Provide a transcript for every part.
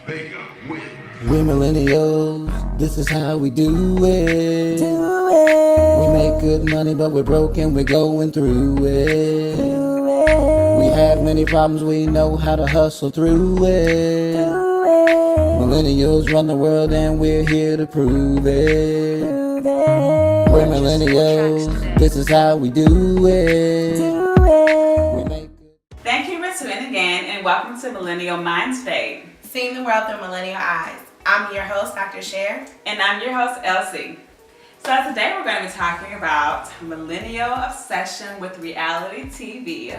We're millennials, this is how we do it. We make good money, but we're broke and we're going through it. We have many problems, we know how to hustle through it. Millennials run the world and we're here to prove it. We're millennials, this is how we do it. Thank you for tuning in and welcome to Millennial Mindstate. Seeing the world through millennial eyes. I'm your host, Dr. Cher. And I'm your host, Elsie. So today we're going to be talking about millennial obsession with reality TV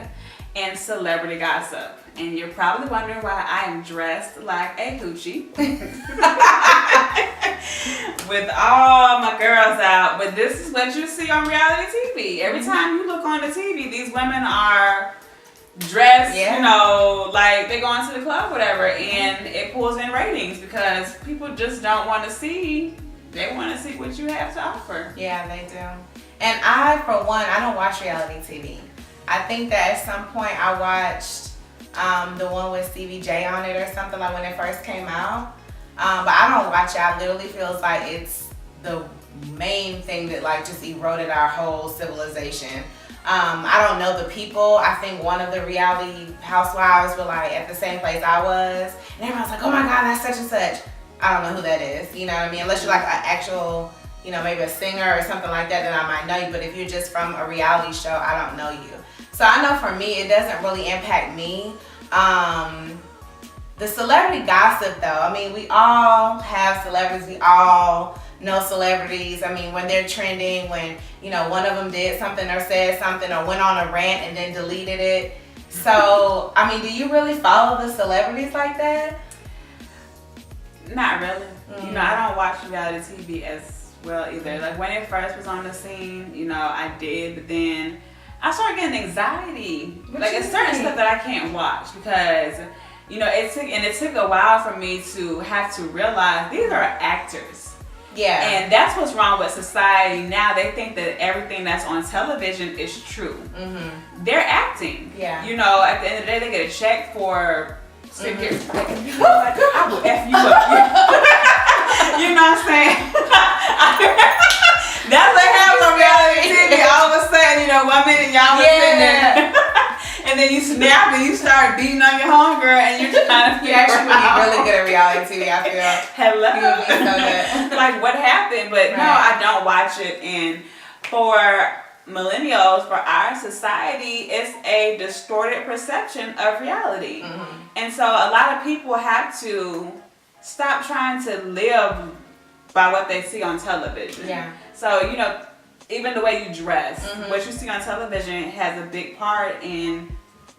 and celebrity gossip. And you're probably wondering why I am dressed like a hoochie with all my girls out. But this is what you see on reality TV. Every time you look on the TV, these women are dressed, like they going to the club, whatever, and it pulls in ratings because people just don't want to see. They want to see what you have to offer. Yeah, they do. And I, for one, I don't watch reality TV. I think that at some point I watched the one with Stevie J on it or something, like when it first came out. But I don't watch it. I literally feels like it's the main thing that like just eroded our whole civilization. I don't know the people. I think one of the reality housewives were like at the same place I was. And everyone's like, oh my God, that's such and such. I don't know who that is. You know what I mean? Unless you're like an actual, maybe a singer or something like that, then I might know you. But if you're just from a reality show, I don't know you. So I know for me, it doesn't really impact me. The celebrity gossip though, I mean, we all have celebrities. We all know celebrities. I mean, when they're trending, when, one of them did something or said something or went on a rant and then deleted it. So, I mean, do you really follow the celebrities like that? Not really. I don't watch reality TV as well either. Like when it first was on the scene, I did, but then I started getting anxiety. Like it's certain stuff that I can't watch because, it took a while for me to have to realize these are actors. Yeah. And that's what's wrong with society now. They think that everything that's on television is true. Mm-hmm. They're acting. Yeah. At the end of the day, they get a check for sitting here. I will F you up. You know what I'm saying? That's what happens on reality TV. All of a sudden, 1 minute y'all was sitting there. And then you snap and you start beating on your homegirl and you're trying to figure out. You actually would be really good at reality TV, I feel. Hello. You would be so good. Like what happened? But no, I don't watch it. And for millennials, for our society, it's a distorted perception of reality. Mm-hmm. And so a lot of people have to stop trying to live by what they see on television. Yeah. So, even the way you dress, what you see on television has a big part in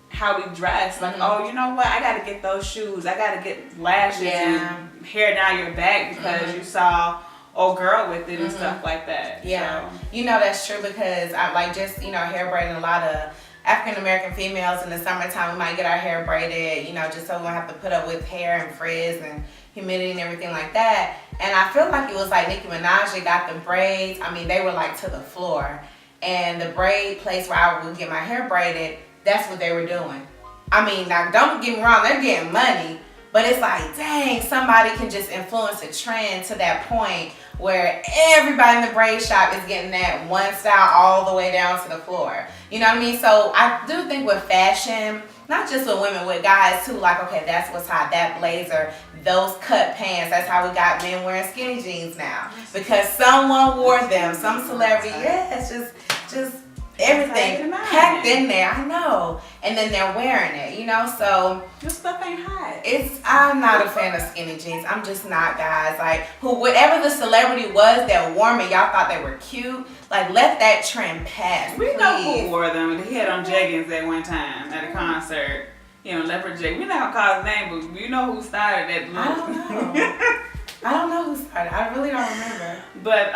how we dress. Like, oh, you know what? I got to get those shoes. I got to get lashes and hair down your back because you saw old girl with it and stuff like that. Yeah. So. That's true because I like just, hair braiding. A lot of African American females in the summertime, we might get our hair braided, just so we don't have to put up with hair and frizz and humidity and everything like that. And I feel like it was like Nicki Minaj, they got the braids. I mean, they were like to the floor. And the braid place where I would get my hair braided, that's what they were doing. I mean, now don't get me wrong, they're getting money. But it's like, dang, somebody can just influence a trend to that point where everybody in the braid shop is getting that one style all the way down to the floor. You know what I mean? So I do think with fashion, not just with women, with guys too, like, okay, that's what's hot, that blazer, those cut pants, that's how we got men wearing skinny jeans now. Because someone wore them, some celebrity, it's just everything packed in there, I know. And then they're wearing it, so. This stuff ain't hot. I'm not a fan of skinny jeans. I'm just not, guys. Like, whatever the celebrity was that wore me, y'all thought they were cute. Like, let that trend pass, We please. know who wore them. He had on jeggings at one time at a concert. Leopard jeggings. We're not going to call his name, but we know who started that look. I don't know. I don't know who started. I really don't remember. But,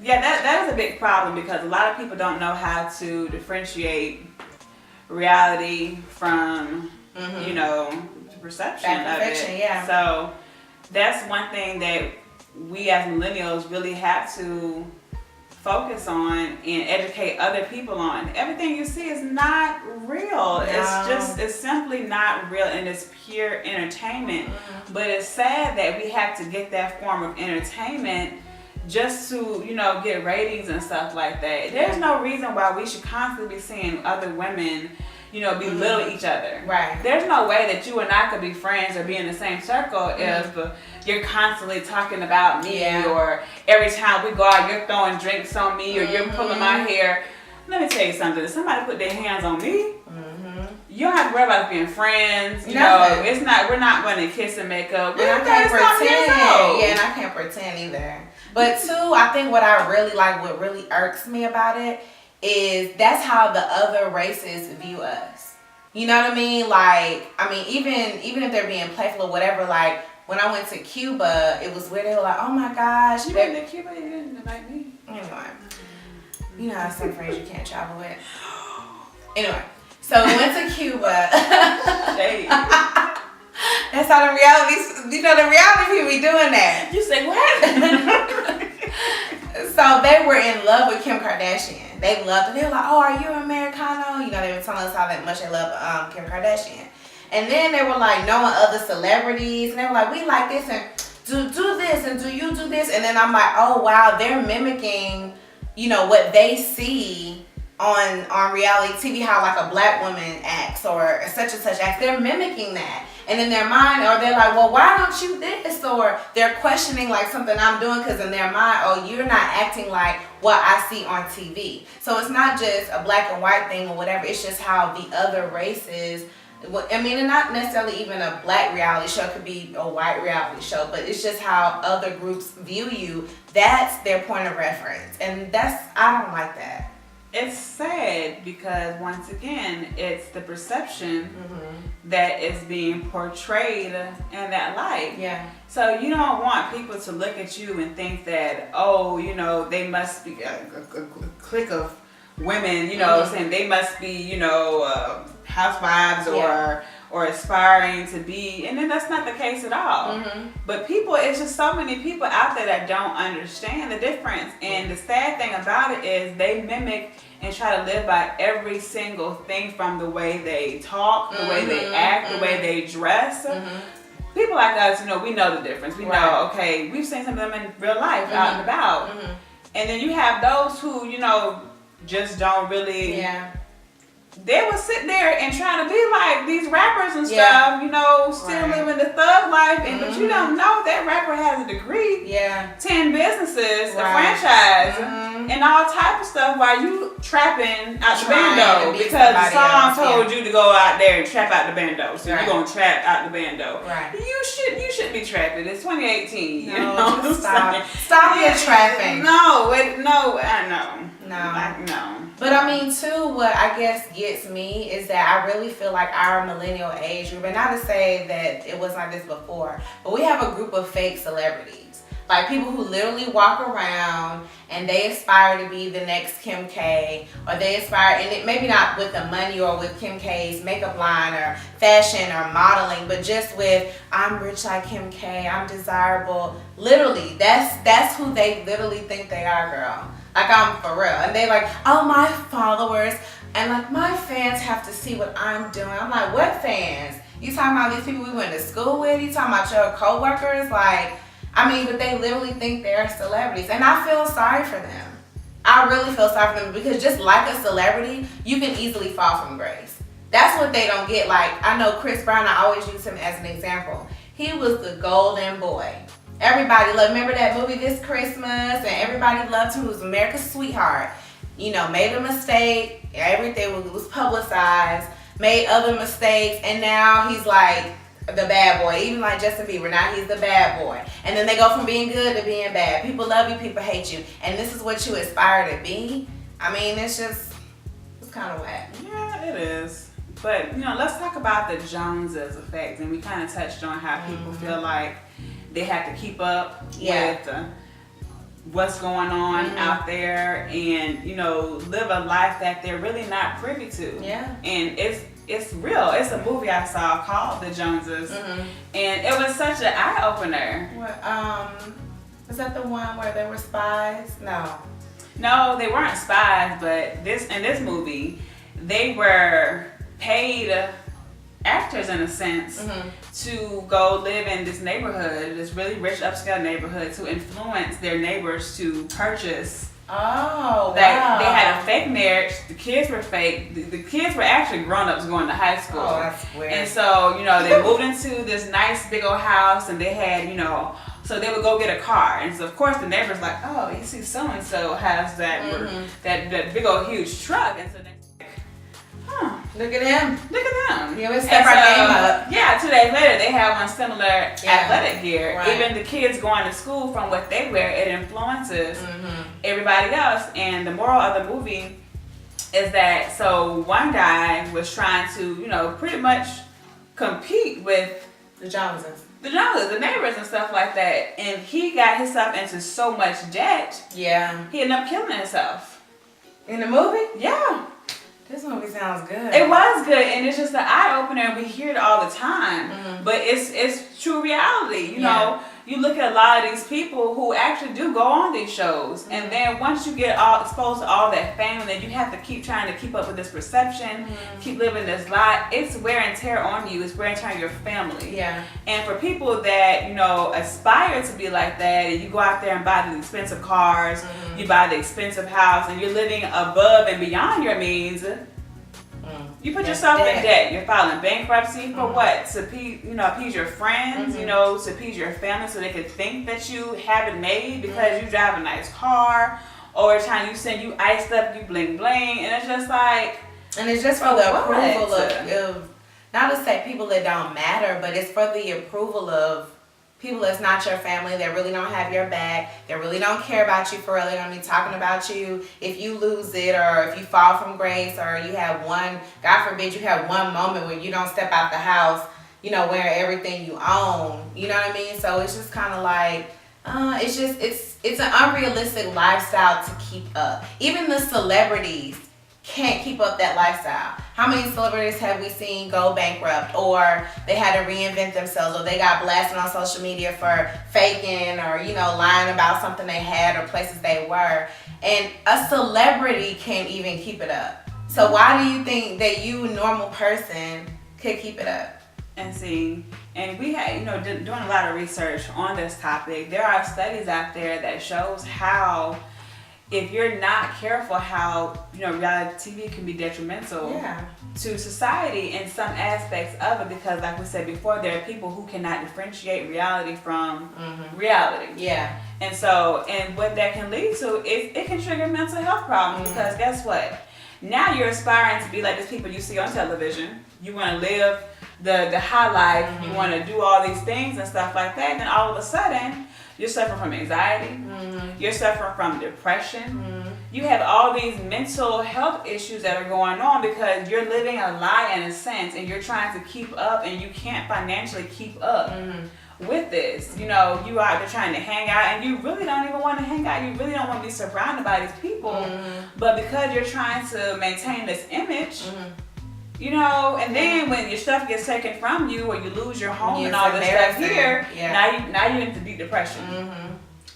that is a big problem because a lot of people don't know how to differentiate reality from, the perception of it. Yeah. So that's one thing that we as millennials really have to focus on and educate other people on. Everything you see is not real. No. It's simply not real, and it's pure entertainment. Mm-hmm. But it's sad that we have to get that form of entertainment just to, get ratings and stuff like that. There's no reason why we should constantly be seeing other women, belittle each other. Right. There's no way that you and I could be friends or be in the same circle if you're constantly talking about me, or every time we go out, you're throwing drinks on me, or you're pulling my hair. Let me tell you something. If somebody put their hands on me, you don't have to worry about us being friends. We're not going to kiss and make up. And I can't pretend. Yeah, and I can't pretend either. But two, I think what I really like, what really irks me about it, is that's how the other races view us. You know what I mean? Like, even if they're being playful or whatever, like, when I went to Cuba, it was where they were like, oh my gosh. You went to Cuba? You didn't invite me? Anyway. You know how some friends you can't travel with. Anyway. So we went to Cuba. That's how the reality people be doing that. You say what? So they were in love with Kim Kardashian. They loved it. They were like, oh, are you Americano? They were telling us how much they love Kim Kardashian. And then they were like knowing other celebrities. And they were like, we like this and do this and do you do this? And then I'm like, oh, wow, they're mimicking, what they see on reality TV, how like a black woman acts or such and such acts. They're mimicking that. And in their mind, or they're like, well, why don't you this? Or they're questioning like something I'm doing, because in their mind, oh, you're not acting like what I see on TV. So it's not just a black and white thing or whatever. It's just how the other races, and not necessarily even a black reality show, it could be a white reality show, but it's just how other groups view you. That's their point of reference. And I don't like that. It's sad because, once again, it's the perception that is being portrayed in that light. Yeah. So you don't want people to look at you and think that, oh, they must be a clique of women, saying they must be, housewives or aspiring to be, and then that's not the case at all. But it's just so many people out there that don't understand the difference. And the sad thing about it is they mimic and try to live by every single thing, from the way they talk, the way they act, the way they dress. People like us, we know the difference. We know, okay, we've seen some of them in real life out and about. And then you have those who, just don't really... They would sit there and try to be like these rappers and stuff, still living the thug life, but you don't know that rapper has a degree, 10 businesses, a franchise, and all type of stuff, while you trapping out the bando because the song told you to go out there and trap out the bando, so you're gonna trap out the bando. You should be trapping. It's 2018. No, stop your trapping. No, I know. No. But too, what I guess gets me is that I really feel like our millennial age group, and not to say that it wasn't like this before, but we have a group of fake celebrities. Like people who literally walk around and they aspire to be the next Kim K, or they aspire, and it maybe not with the money or with Kim K's makeup line or fashion or modeling, but just with, I'm rich like Kim K, I'm desirable. Literally, that's who they literally think they are, girl. Like, I'm for real. And they like, oh, my followers and like my fans have to see what I'm doing. I'm like, what fans? You talking about these people we went to school with? You talking about your co-workers? But they literally think they're celebrities. And I feel sorry for them. I really feel sorry for them, because just like a celebrity, you can easily fall from grace. That's what they don't get. Like, I know Chris Brown, I always use him as an example. He was the golden boy. Everybody loved, remember that movie This Christmas? And everybody loved him. He was America's sweetheart. Made a mistake. Everything was publicized. Made other mistakes. And now he's like the bad boy. Even like Justin Bieber, now he's the bad boy. And then they go from being good to being bad. People love you, people hate you. And this is what you aspire to be? It's kind of whack. Yeah, it is. But, let's talk about the Joneses effect. And we kind of touched on how people feel like they have to keep up with what's going on out there, and live a life that they're really not privy to. And it's real. It's a movie I saw called The Joneses, and it was such an eye opener. Was that the one where they were spies? No. No, they weren't spies, but in this movie, they were paid actors in a sense to go live in this neighborhood, this really rich upscale neighborhood, to influence their neighbors to purchase. Oh, They wow. had a fake marriage. The kids were fake. The kids were actually grown-ups going to high school. Oh, that's weird. And so, they moved into this nice big old house, and they had, so they would go get a car. And so, of course, the neighbor's like, oh, you see so-and-so has that big old huge truck. And so they're like, huh. Look at him. Look at them. Yeah, we step our game up. Yeah, 2 days later, they have on similar athletic gear. Right. Even the kids going to school, from what they wear, it influences everybody else. And the moral of the movie is that, so one guy was trying to, pretty much compete with The Joneses. the neighbors and stuff like that. And he got himself into so much debt, Yeah. he ended up killing himself. In the movie? Yeah. This movie sounds good. It was good, and it's just an eye opener. We hear it all the time, but it's true reality. You know, you look at a lot of these people who actually do go on these shows, and then once you get all exposed to all that fame, and then you have to keep trying to keep up with this perception, keep living this lie. It's wear and tear on you. It's wear and tear on your family. Yeah. And for people that aspire to be like that, and you go out there and buy the expensive cars, you buy the expensive house, and you're living above and beyond your means. You put yourself in debt. You're filing bankruptcy for what? To appease your friends, to appease your family, so they could think that you have it made because you drive a nice car, or every time you send you iced up, you bling bling, and it's just like. And it's just for the approval of, not to say people that don't matter, but it's for the approval of people that's not your family, that really don't have your back, that really don't care about you for real. They're going to be talking about you if you lose it, or if you fall from grace, or you have one, God forbid, you have one moment where you don't step out the house, wearing everything you own. You know what I mean? So it's just kind of like, it's an unrealistic lifestyle to keep up. Even the celebrities can't keep up that lifestyle. How many celebrities have we seen go bankrupt, or they had to reinvent themselves, or they got blasted on social media for faking, or lying about something they had or places they were, and a celebrity can't even keep it up. So why do you think that you, a normal person, could keep it up? And see, and we had, doing a lot of research on this topic. There are studies out there that shows how, if you're not careful, how reality TV can be detrimental to society in some aspects of it, because like we said before, there are people who cannot differentiate reality from reality. Yeah. And so, and what that can lead to is it can trigger mental health problems, because guess what? Now you're aspiring to be like these people you see on television. You want to live the high life. You want to do all these things and stuff like that. And then all of a sudden, you're suffering from anxiety. You're suffering from depression. You have all these mental health issues that are going on because you're living a lie in a sense, and you're trying to keep up, and you can't financially keep up with this. You out there trying to hang out, and you really don't even want to hang out. You really don't want to be surrounded by these people. But because you're trying to maintain this image, and then when your stuff gets taken from you, or you lose your home and all this stuff here, now you're into deep depression.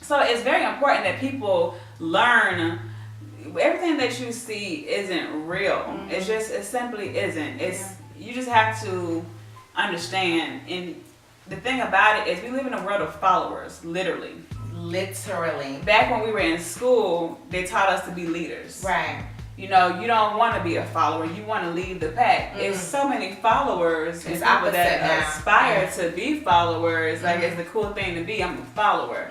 So it's very important that people learn everything that you see isn't real. It simply isn't. You just have to understand. And the thing about it is, we live in a world of followers, literally. Back when we were in school, they taught us to be leaders. Right. You don't want to be a follower. You want to lead the pack. It's so many followers and people that aspire to be followers. Like, it's the cool thing to be. I'm a follower.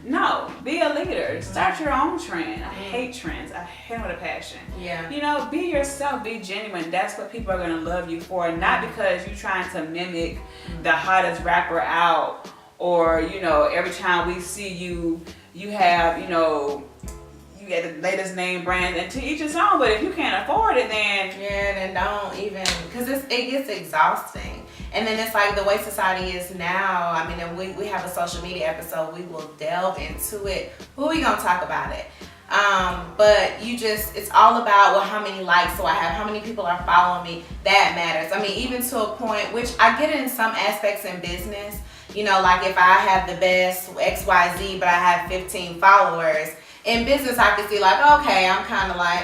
No, be a leader. Start your own trend. I hate trends. I hate them with a passion. Yeah. Be yourself. Be genuine. That's what people are going to love you for. Not because you're trying to mimic the hottest rapper out, or, every time we see you, you have, you get the latest name brand, and to each his own. But if you can't afford it, then don't even, because it gets exhausting. And then it's like the way society is now. I mean, and we have a social media episode. We will delve into it. Who are we gonna talk about it? But it's all about, well, how many likes do I have? How many people are following me? That matters. I mean, even to a point, which I get it in some aspects in business. Like if I have the best XYZ, but I have 15 followers, in business, I can see like, okay, I'm kind of like,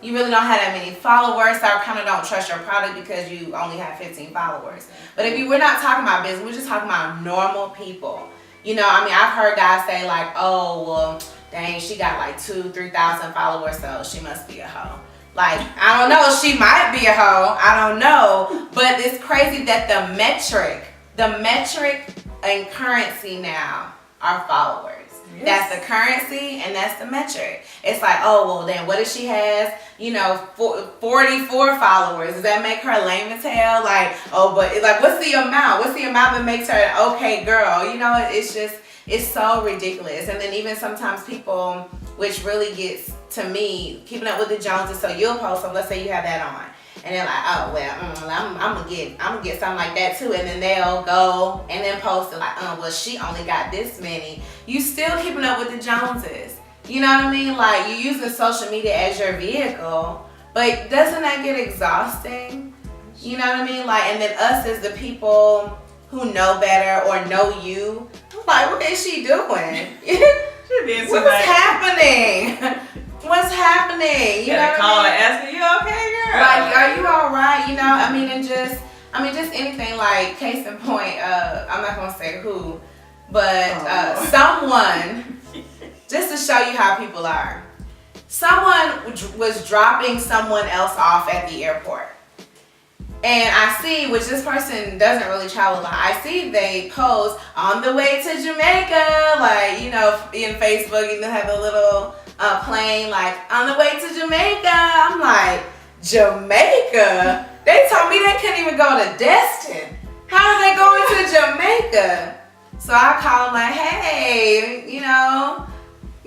you really don't have that many followers, so I kind of don't trust your product because you only have 15 followers. But we're not talking about business, we're just talking about normal people. You know, I mean, I've heard guys say like, oh, well, dang, she got like 2,000-3,000 followers, so she must be a hoe. Like, I don't know, she might be a hoe, I don't know. But it's crazy that the metric and currency now are followers. Yes. That's the currency and that's the metric. It's like, oh, well, then what if she has, 44 followers? Does that make her lame as hell? Like, oh, but like, what's the amount? What's the amount that makes her an okay girl? It's so ridiculous. And then even sometimes people, which really gets to me, keeping up with the Joneses. So you'll post them. Let's say you have that on. And they're like, oh, well, I'm gonna get something like that too. And then they'll go and then post it like, well, she only got this many. You still keeping up with the Joneses. You know what I mean? Like, you're using social media as your vehicle, but doesn't that get exhausting? You know what I mean? Like, and then us as the people who know better or know you, like, what is she doing? What's happening? What's happening? You know, call and ask her, you okay, girl? Like, are you all right? You know, I mean, just anything. Like, case in point, I'm not gonna say who, but someone, just to show you how people are. Someone was dropping someone else off at the airport, and I see, which this person doesn't really travel a lot. I see they post on the way to Jamaica, like, in Facebook, you have a little plane, like, on the way to Jamaica. I'm like, Jamaica? They told me they couldn't even go to Destin. How are they going to Jamaica? So I called them like, hey,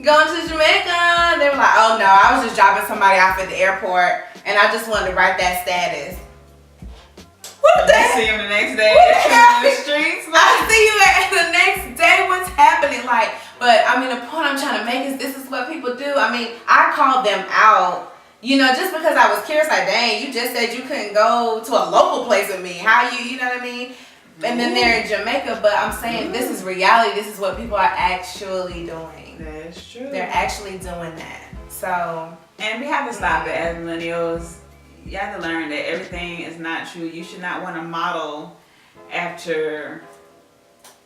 going to Jamaica? They were like, oh no, I was just dropping somebody off at the airport and I just wanted to write that status. What the heck? See him the next day in the streets. I see you the next day. What's happening? Like, but I mean, the point I'm trying to make is this is what people do. I mean, I called them out, just because I was curious. Like, dang, you just said you couldn't go to a local place with me. How you know what I mean? And then they're in Jamaica. But I'm saying this is reality. This is what people are actually doing. That's true. They're actually doing that. So, and we have to stop it as millennials. You have to learn that everything is not true. You should not want to model after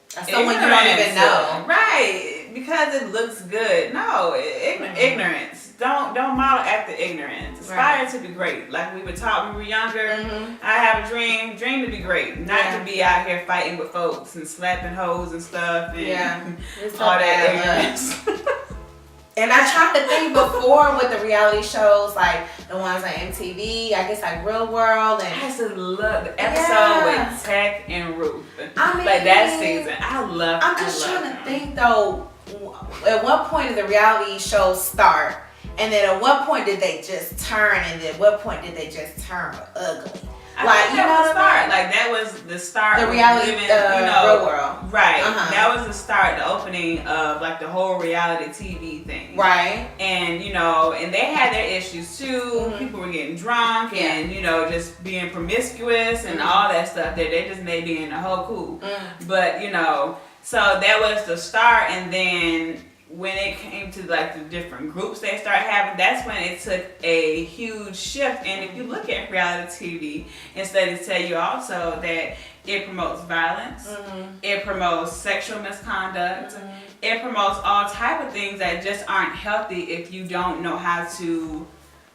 someone you don't even know. Right, because it looks good. No, ignorance. Don't model after ignorance. Aspire to be great. Like we were taught when we were younger. I have a dream to be great. Not to be out here fighting with folks and slapping hoes and stuff and all that ignorance. And I tried to think before with the reality shows, like the ones on MTV, I guess like Real World. And I used to love the episode with Tech and Ruth. I mean, like that season. I'm just trying to think though, at what point did the reality shows start? And then at what point did they just turn? And then at what point did they just turn ugly? Like, that was the start. Like, that was the start. The reality, Real World. Right. That was the start, the opening of, like, the whole reality TV thing. Right. And, and they had their issues, too. People were getting drunk and, just being promiscuous and all that stuff. That they just made being a whole cool. But, so that was the start. And then when it came to like the different groups they started having, that's when it took a huge shift. And if you look at reality TV, and studies tell you also that it promotes violence, it promotes sexual misconduct, it promotes all type of things that just aren't healthy if you don't know how to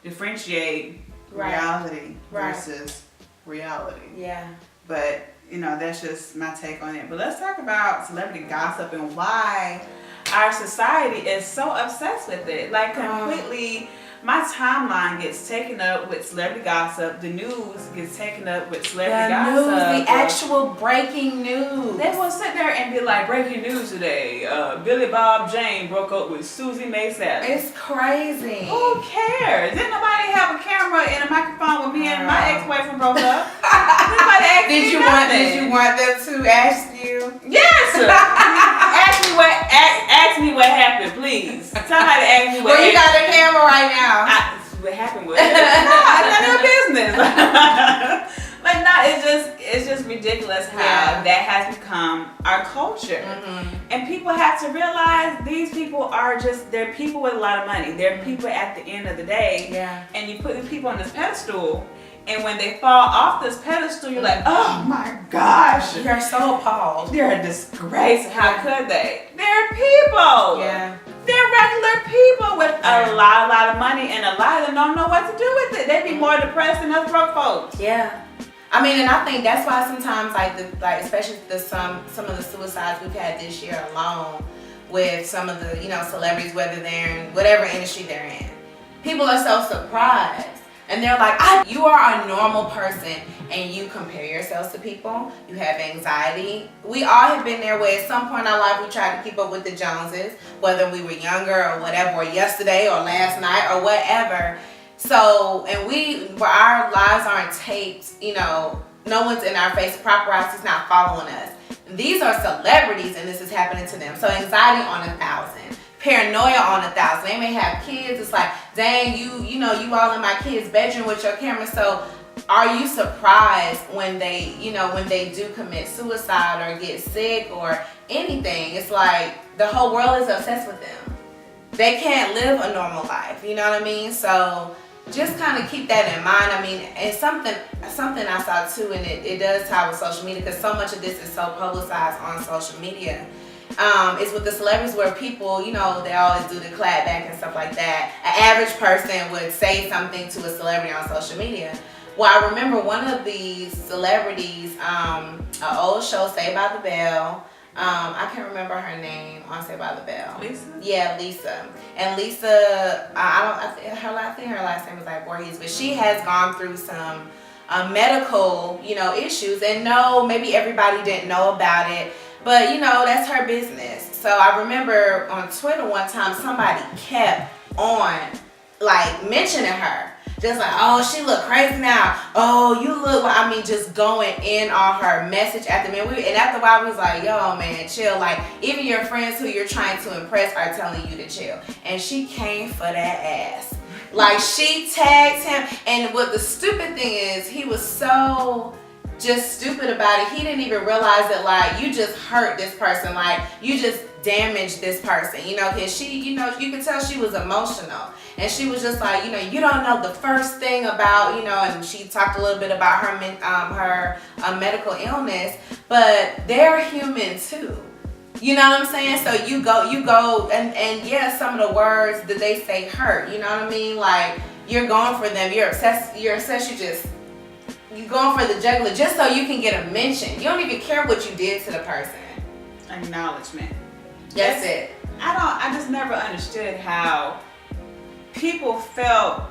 differentiate reality versus reality. Yeah. But that's just my take on it. But let's talk about celebrity gossip and why our society is so obsessed with it. Like, completely, my timeline gets taken up with celebrity gossip. The news gets taken up with celebrity gossip. The actual breaking news. They will sit there and be like, breaking news today. Billy Bob Jane broke up with Susie Mae Salad. It's crazy. Who cares? Didn't nobody have a camera and a microphone when me and my ex-boyfriend broke up? Did you want them to ask you? Yes. Ask me what happened, please. Somebody ask me what happened. Well, you got the camera right now. What happened with it? No, it's none of your business. But no, it's just ridiculous how that has become our culture. And people have to realize these people are they're people with a lot of money. They're people at the end of the day. And you put these people on this pedestal, and when they fall off this pedestal, you're like, oh my gosh. You're so appalled. They're a disgrace. How could they? They're people. They're regular people with a lot of money, and a lot of them don't know what to do with it. They'd be more depressed than us broke folks. I mean, and I think that's why sometimes, especially some of the suicides we've had this year alone, with some of the celebrities, whether they're in whatever industry they're in, people are so surprised, and they're like, "You are a normal person, and you compare yourselves to people. You have anxiety." We all have been there, where at some point in our life we tried to keep up with the Joneses, whether we were younger or whatever, or yesterday or last night or whatever. So, and where our lives aren't taped, no one's in our face, paparazzi's not following us. These are celebrities, and this is happening to them. So anxiety on 1,000, paranoia on 1,000. They may have kids. It's like, dang, you all in my kid's bedroom with your camera. So are you surprised when they do commit suicide or get sick or anything? It's like the whole world is obsessed with them. They can't live a normal life. You know what I mean? So just kind of keep that in mind. I mean, and something I saw too, and it does tie with social media, because so much of this is so publicized on social media. Is with the celebrities, where people, they always do the clap back and stuff like that. An average person would say something to a celebrity on social media. Well, I remember one of these celebrities, an old show, Saved by the Bell. I can't remember her name on Saved by the Bell. Lisa? Yeah, Lisa. And Lisa, I think her last name was like Voorhees, but she has gone through some medical, issues. And no, maybe everybody didn't know about it, but that's her business. So I remember on Twitter one time, somebody kept on mentioning her. Just like, oh, she look crazy now. Oh, you look, just going in on her message after me. And after a while, we was like, yo, man, chill. Like, even your friends who you're trying to impress are telling you to chill. And she came for that ass. Like, she tagged him. And what the stupid thing is, he was so just stupid about it. He didn't even realize that, you just hurt this person. You just damaged this person, because she, you could tell she was emotional. And she was just like, you don't know the first thing about, and she talked a little bit about her medical illness, but they're human too. You know what I'm saying? So you go, and yeah, some of the words that they say hurt, you know what I mean? Like, you're going for them, you're obsessed, you're going for the jugular just so you can get a mention. You don't even care what you did to the person. Acknowledgement. That's it. I just never understood how people felt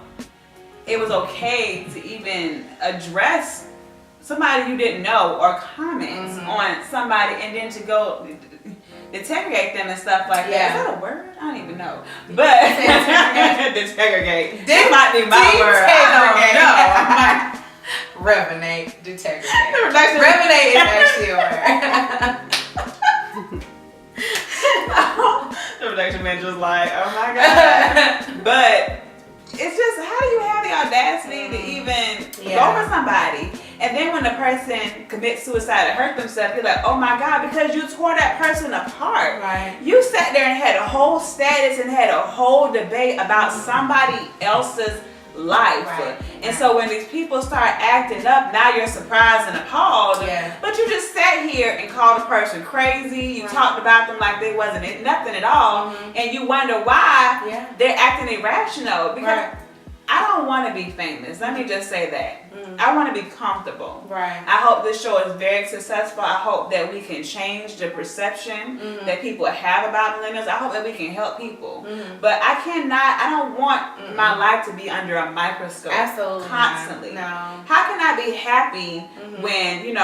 it was okay to even address somebody you didn't know or comment on somebody, and then to go deteriorate them and stuff like that. Is that a word? I don't even know. But deteriorate. This might be my word. I don't know. Revenate, deteriorate. Revenate is actually a word. The production manager's like, oh my god. But it's just, how do you have the audacity to even go for somebody? And then when the person commits suicide or hurt themselves, you're like, oh my god, because you tore that person apart. Right. You sat there and had a whole status and had a whole debate about somebody else's life. Right. And so when these people start acting up, now you're surprised and appalled. But you just sat here and called a person crazy. You talked about them like they wasn't nothing at all. And you wonder why they're acting irrational. Because I don't want to be famous. Let me just say that. I want to be comfortable. Right. I hope this show is very successful. I hope that we can change the perception that people have about millennials. I hope that we can help people. But I don't want my life to be under a microscope. Absolutely constantly. No. How can I be happy when,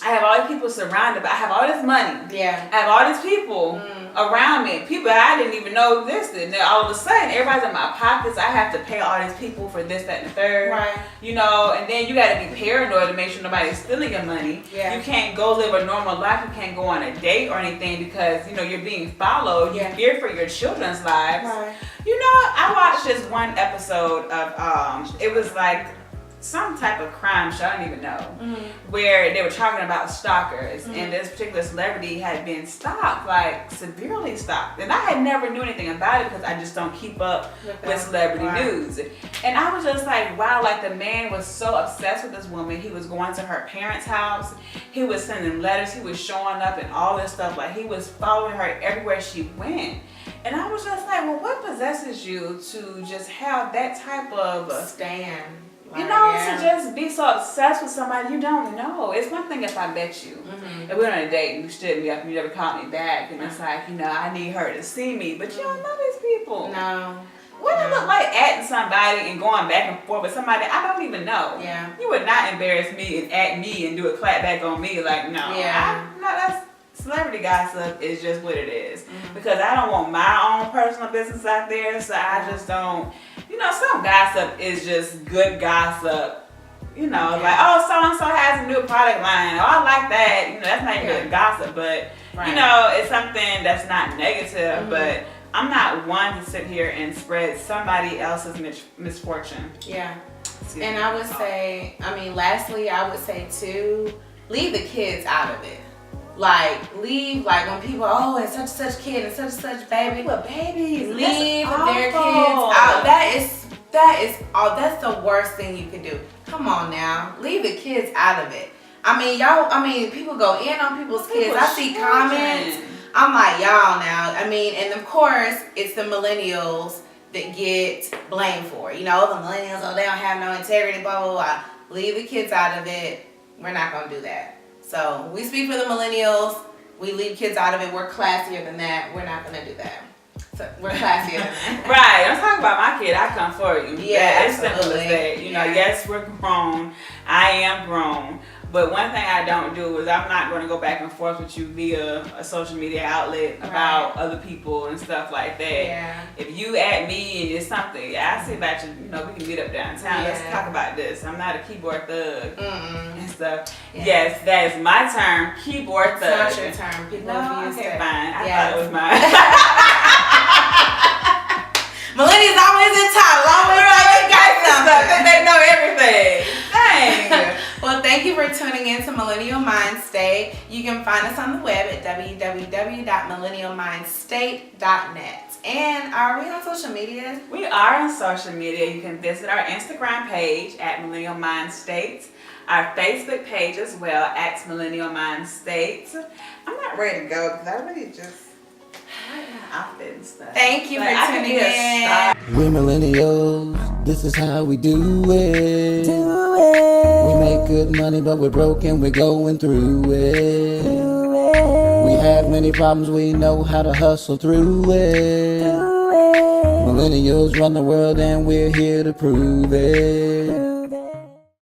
I have all these people surrounded, but I have all this money. Yeah. I have all these people around me. People I didn't even know existed. And then all of a sudden, everybody's in my pockets. I have to pay all these people for this, that, and the third. Right. And then you got to be paranoid to make sure nobody's stealing your money. Yeah. You can't go live a normal life. You can't go on a date or anything because, you're being followed. Yeah. You fear for your children's lives. Right. I watched this one episode of, it was like some type of crime show, I don't even know, where they were talking about stalkers, and this particular celebrity had been stalked, like severely stalked, and I had never knew anything about it because I just don't keep up with celebrity news. And I was just like, wow, like the man was so obsessed with this woman. He was going to her parents' house, he was sending letters, he was showing up and all this stuff, like he was following her everywhere she went. And I was just like, well, what possesses you to just have that type of stand? You know, to just be so obsessed with somebody you don't know. It's one thing if I met you, and we went on a date and you stood me up and you never called me back, and it's like, you know, I need her to see me, but you don't know these people. No. What it look like atting somebody and going back and forth with somebody I don't even know? Yeah. You would not embarrass me and at me and do a clap back on me, like, no. Yeah. No, that's celebrity gossip is just what it is. Because I don't want my own personal business out there, so I just don't. You know, some gossip is just good gossip. You know, like, oh, so-and-so has a new product line. Oh, I like that. You know, that's not even good gossip, but, you know, it's something that's not negative, but I'm not one to sit here and spread somebody else's misfortune. Yeah. And I would say, lastly, I would say, too, leave the kids out of it. Like, leave, like, when people, oh, and such kid and such baby. But babies, leave their kids out. That's the worst thing you can do. Come on now. Leave the kids out of it. People go in on people's kids. I see comments. I'm like, y'all now. And of course, it's the millennials that get blamed for it. You know, the millennials, oh, they don't have no integrity, blah, blah, blah. Leave the kids out of it. We're not going to do that. So we speak for the millennials. We leave kids out of it. We're classier than that. We're not going to do that. So we're classier than that. Right. I'm talking about my kid. I come for you. Yeah, it's simple as that. You know, yes, we're grown. I am grown. But one thing I don't do is I'm not going to go back and forth with you via a social media outlet about other people and stuff like that. Yeah. If you at me and it's something, I sit back and, you know, we can meet up downtown. Let's talk about this. I'm not a keyboard thug and stuff. Yeah. Yes, that is my term, keyboard thug. It's not your term. People use it. Fine. I thought it was mine. Millennials always entitled. Always like they got something. They know everything. Dang. Well, thank you for tuning in to Millennial Mindstate. You can find us on the web at www.millennialmindstate.net. And are we on social media? We are on social media. You can visit our Instagram page at Millennial Mindstate, our Facebook page as well at Millennial Mindstate. I'm not ready to go because I really just outfit and stuff. Thank you for tuning in. We're millennials, this is how we do it. We make good money, but we're broke and we're going through it. We have many problems, we know how to hustle through it. Millennials run the world and we're here to prove it.